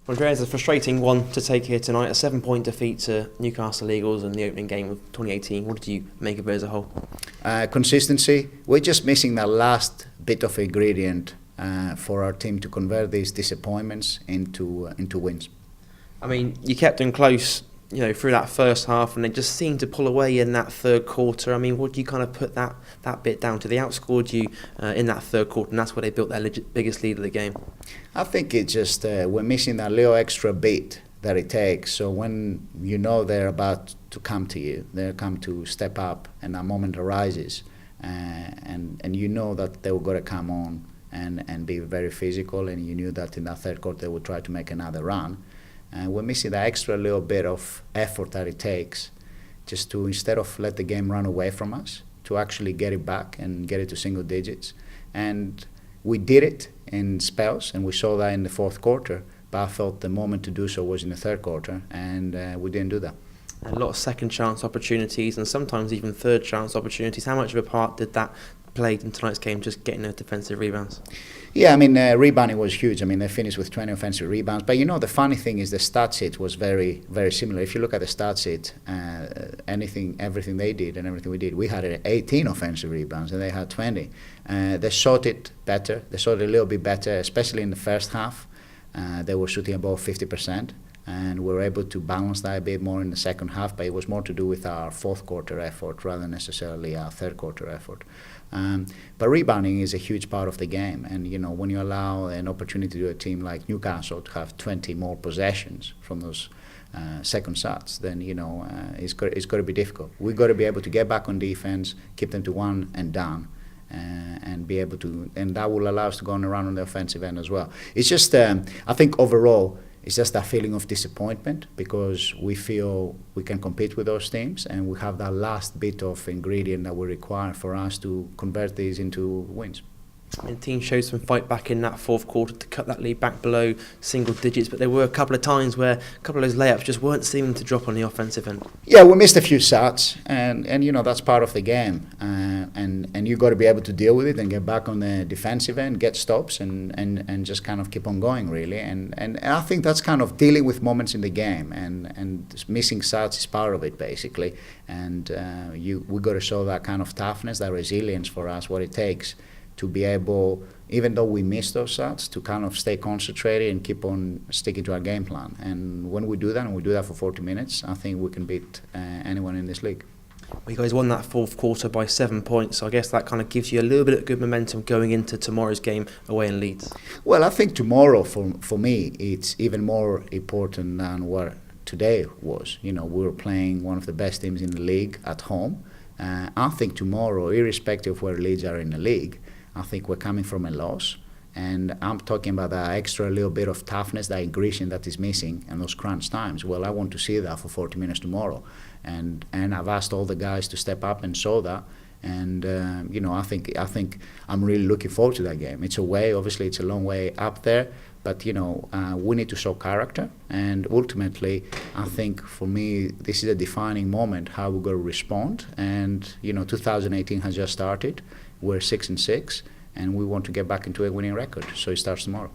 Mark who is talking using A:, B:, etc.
A: Well, Andreas, a frustrating one to take here tonight, a 7-point defeat to Newcastle Eagles in the opening game of 2018. What did you make of it as a whole?
B: Consistency. We're just missing that last bit of ingredient for our team to convert these disappointments into wins.
A: I mean, you kept them close, through that first half, and they just seemed to pull away in that third quarter. I mean, what do you kind of put that bit down to? They outscored you in that third quarter, and that's where they built their biggest lead of the game.
B: I think it's just we're missing that little extra bit that it takes. So when they're about to come to you, they're come to step up, and that moment arises, and you know that they were going to come on and be very physical, and you knew that in that third quarter they would try to make another run. And we're missing that extra little bit of effort that it takes just to, instead of let the game run away from us, to actually get it back and get it to single digits. And we did it in spells, and we saw that in the fourth quarter, but I felt the moment to do so was in the third quarter, and we didn't do that.
A: A lot of second chance opportunities and sometimes even third chance opportunities. How much of a part did that play in tonight's game, just getting those defensive rebounds?
B: Yeah, I mean, rebounding was huge. I mean, they finished with 20 offensive rebounds. But the funny thing is the stat sheet was very, very similar. If you look at the stat sheet, everything they did and everything we did, we had 18 offensive rebounds and they had 20. They shot it better. They shot it a little bit better, especially in the first half. They were shooting above 50%. And we were able to balance that a bit more in the second half, but it was more to do with our fourth quarter effort rather than necessarily our third quarter effort. But rebounding is a huge part of the game, and when you allow an opportunity to a team like Newcastle to have 20 more possessions from those second shots, then it's got to be difficult. We've got to be able to get back on defense, keep them to one and down, and be able to, and that will allow us to go on around on the offensive end as well. It's just I think overall, it's just that feeling of disappointment because we feel we can compete with those teams and we have that last bit of ingredient that we require for us to convert these into wins.
A: And the team showed some fight back in that fourth quarter to cut that lead back below single digits, but there were a couple of times where a couple of those layups just weren't seeming to drop on the offensive end.
B: Yeah, we missed a few shots, and that's part of the game, and you got to be able to deal with it and get back on the defensive end, get stops, and just kind of keep on going really, and I think that's kind of dealing with moments in the game, and missing shots is part of it basically, and we got to show that kind of toughness, that resilience for us, what it takes to be able, even though we miss those shots, to kind of stay concentrated and keep on sticking to our game plan. And when we do that, and we do that for 40 minutes, I think we can beat anyone in this league.
A: Well, you guys won that fourth quarter by 7 points, so I guess that kind of gives you a little bit of good momentum going into tomorrow's game away in Leeds.
B: Well, I think tomorrow, for me, it's even more important than what today was. We were playing one of the best teams in the league at home. I think tomorrow, irrespective of where Leeds are in the league, I think we're coming from a loss, and I'm talking about that extra little bit of toughness, that ingredient that is missing, and those crunch times. Well, I want to see that for 40 minutes tomorrow, and I've asked all the guys to step up and show that, and I think I'm really looking forward to that game. It's away, obviously, it's a long way up there, but we need to show character, and ultimately, I think for me, this is a defining moment how we're going to respond. And 2018 has just started. We're 6-6, and we want to get back into a winning record. So it starts tomorrow.